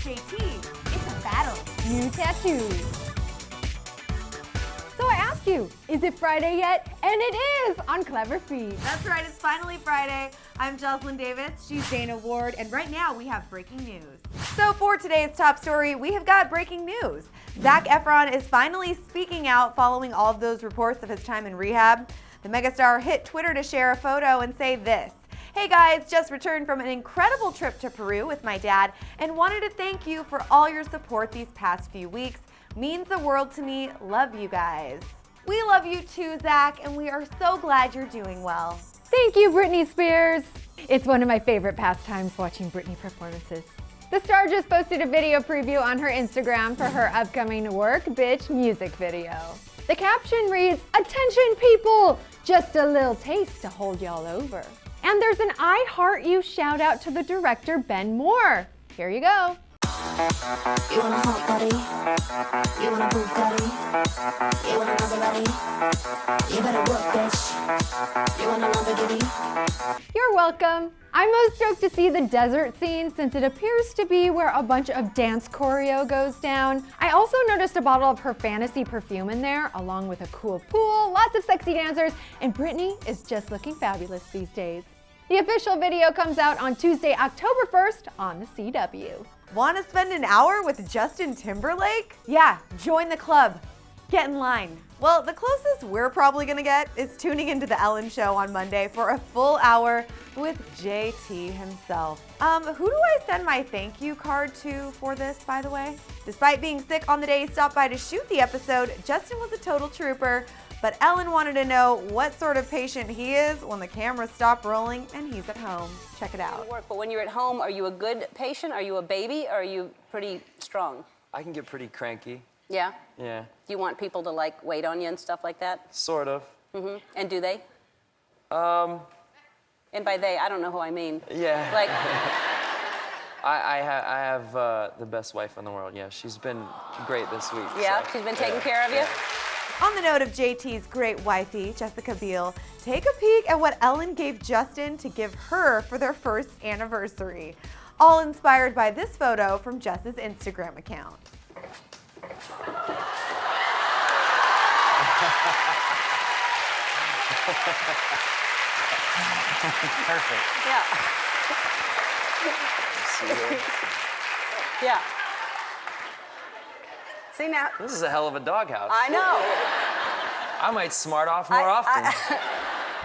JT. It's a battle. New tattoos. So I asked you, is it Friday yet? And it is on Clevver Feed. That's right, it's finally Friday. I'm Joslyn Davis, she's Dana Ward, and right now we have breaking news. So for today's top story, we have got breaking news. Zac Efron is finally speaking out following all of those reports of his time in rehab. The megastar hit Twitter to share a photo and say this: "Hey guys, just returned from an incredible trip to Peru with my dad and wanted to thank you for all your support these past few weeks. Means the world to me. Love you guys." We love you too, Zac, and we are so glad you're doing well. Thank you, Britney Spears. It's one of my favorite pastimes watching Britney performances. The star just posted a video preview on her Instagram for her upcoming Work Bitch music video. The caption reads, "Attention people, just a little taste to hold y'all over." And there's an I Heart You shout out to the director Ben Moore. Here you go. You want a hot body? You want a Bugatti? You want a Maserati? You better work, bitch. You want a Lamborghini? You're welcome. I'm most stoked to see the desert scene since it appears to be where a bunch of dance choreo goes down. I also noticed a bottle of her fantasy perfume in there, along with a cool pool, lots of sexy dancers, and Britney is just looking fabulous these days. The official video comes out on Tuesday, October 1st on the CW. Want to spend an hour with Justin Timberlake? Yeah, join the club. Get in line. Well, the closest we're probably gonna get is tuning into the Ellen Show on Monday for a full hour with JT himself. Who do I send my thank you card to for this, by the way? Despite being sick on the day he stopped by to shoot the episode, Justin was a total trooper, but Ellen wanted to know what sort of patient he is when the cameras stop rolling and he's at home. Check it out. But when you're at home, are you a good patient? Are you a baby? Or are you pretty strong? I can get pretty cranky. Yeah? Yeah. Do you want people to like wait on you and stuff like that? Sort of. Mm-hmm. And do they? And by they, I don't know who I mean. Yeah. Like, I have the best wife in the world. Yeah, she's been great this week. yeah, so, she's been taking care of you? On the note of JT's great wifey, Jessica Biel, take a peek at what Ellen gave Justin to give her for their first anniversary. All inspired by this photo from Jess's Instagram account. Perfect. Yeah. See here? Yeah. See now? This is a hell of a doghouse. I know. I might smart off more often.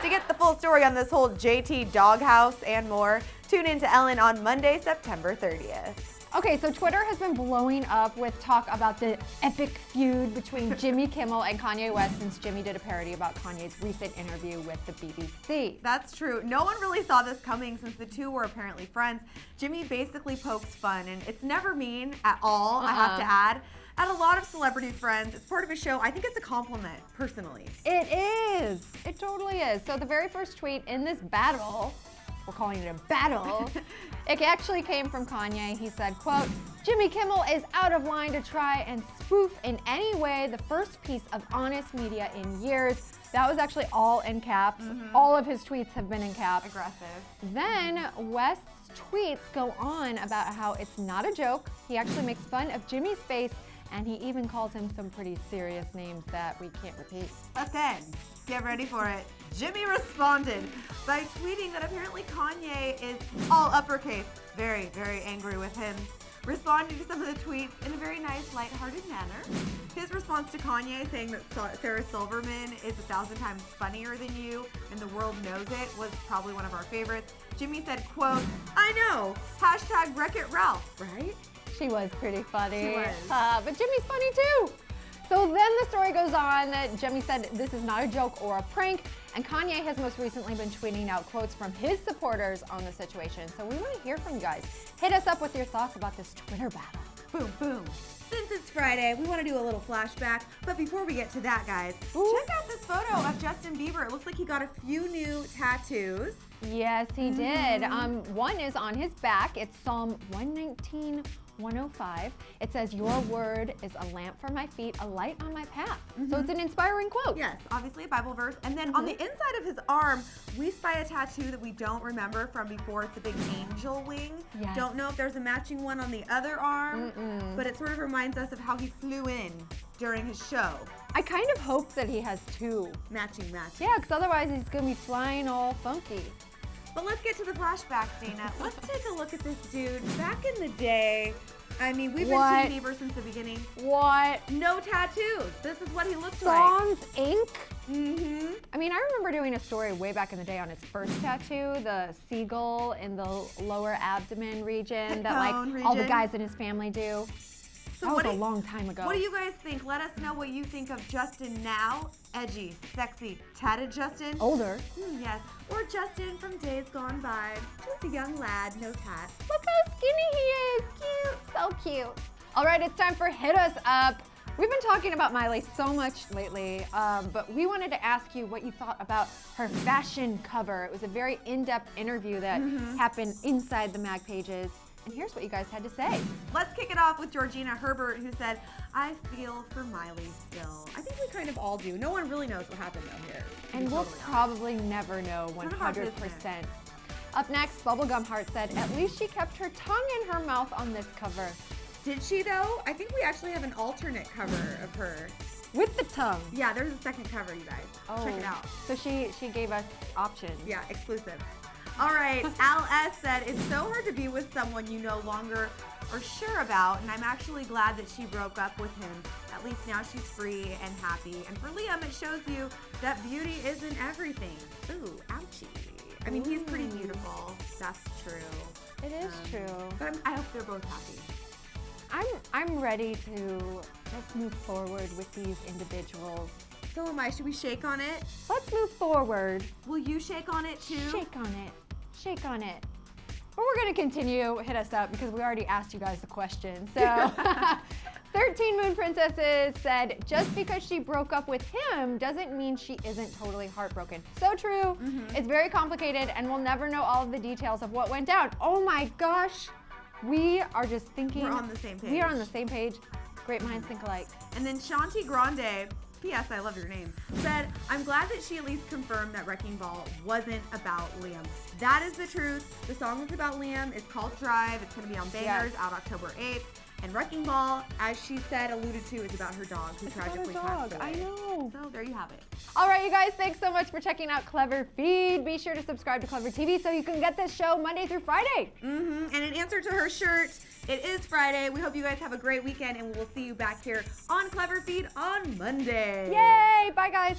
To get the full story on this whole JT doghouse and more, tune in to Ellen on Monday, September 30th. Okay, so Twitter has been blowing up with talk about the epic feud between Jimmy Kimmel and Kanye West since Jimmy did a parody about Kanye's recent interview with the BBC. That's true. No one really saw this coming since the two were apparently friends. Jimmy basically pokes fun, and it's never mean at all, I have to add, at a lot of celebrity friends. It's part of a show. I think it's a compliment, personally. It is. It totally is. So the very first tweet in this battle, we're calling it a battle, it actually came from Kanye. He said, quote, "Jimmy Kimmel is out of line to try and spoof in any way the first piece of honest media in years." That was actually all in caps. All of his tweets have been in caps. Aggressive. Then West's tweets go on about how it's not a joke. He actually makes fun of Jimmy's face, and he even calls him some pretty serious names that we can't repeat. But then, get ready for it. Jimmy responded by tweeting that apparently Kanye is all uppercase, very, very angry with him, responding to some of the tweets in a very nice, lighthearted manner. His response to Kanye saying that Sarah Silverman is 1,000 times funnier than you and the world knows it was probably one of our favorites. Jimmy said, quote, "I know, hashtag Wreck-It Ralph," right? She was pretty funny. She was. But Jimmy's funny too. So then the story goes on that Jimmy said this is not a joke or a prank, and Kanye has most recently been tweeting out quotes from his supporters on the situation. So we want to hear from you guys. Hit us up with your thoughts about this Twitter battle. Boom, boom. Since it's Friday, we want to do a little flashback. But before we get to that, guys, check out this photo of Justin Bieber. It looks like he got a few new tattoos. Yes, he did. One is on his back. It's Psalm 119, 105. It says, "Your word is a lamp for my feet, a light on my path." So it's an inspiring quote. Yes, obviously a Bible verse. And then on the inside of his arm, we spy a tattoo that we don't remember from before. It's a big angel wing. Yes. Don't know if there's a matching one on the other arm, but it sort of reminds us of how he flew in during his show. I kind of hope that he has two. Matching. Yeah, because otherwise he's going to be flying all funky. But let's get to the flashback, Dana. Let's take a look at this dude. Back in the day, I mean, we've been Team Bieber since the beginning. What? No tattoos. This is what he looks Sans ink? like. I mean, I remember doing a story way back in the day on his first tattoo, the seagull in the lower abdomen region that like Bone all the region. guys in his family do. So That was what a long time ago. What do you guys think? Let us know what you think of Justin now. Edgy, sexy, tatted Justin. Older. Yes. Or Justin from days gone by. Just a young lad, no tat. Look how skinny he is. Cute. So cute. All right, it's time for Hit Us Up. We've been talking about Miley so much lately, but we wanted to ask you what you thought about her fashion cover. It was a very in-depth interview that happened inside the mag pages. And here's what you guys had to say. Let's kick it off with Georgina Herbert, who said, "I feel for Miley still." I think we kind of all do. No one really knows what happened though here. to And be we'll totally honest. probably never know None of our 100%. Up next, Bubblegum Heart said, "At least she kept her tongue in her mouth on this cover." Did she though? I think we actually have an alternate cover of her. With the tongue. Yeah, there's a second cover, you guys. Check it out. So she gave us options. Yeah, exclusive. All right, Al S said, "It's so hard to be with someone you no longer are sure about, and I'm actually glad that she broke up with him. At least now she's free and happy. And for Liam, it shows you that beauty isn't everything." Ooh, ouchie. I mean, he's pretty beautiful. That's true. It is true. But I hope they're both happy. I'm ready to just move forward with these individuals. So am I. Should we shake on it? Let's move forward. Will you shake on it too? Shake on it. Shake on it. But we're gonna continue Hit Us Up because we already asked you guys the question. So 13 Moon Princesses said, "Just because she broke up with him doesn't mean she isn't totally heartbroken." So true. It's very complicated and we'll never know all of the details of what went down. Oh my gosh. We are just thinking. We're on the same page. We are on the same page. Great minds think alike. And then Shanti Grande, P.S. I love your name, said, "I'm glad that she at least confirmed that Wrecking Ball wasn't about Liam. That is the truth. The song that's about Liam is called Drive. It's going to be on Bangers out October 8th. And Wrecking Ball, as she said, alluded to, is about her dog who tragically passed away." I know. So there you have it. All right, you guys, thanks so much for checking out Clevver Feed. Be sure to subscribe to Clevver TV so you can get this show Monday through Friday. And in answer to her shirt, it is Friday. We hope you guys have a great weekend, and we will see you back here on Clevver Feed on Monday. Yay! Bye, guys.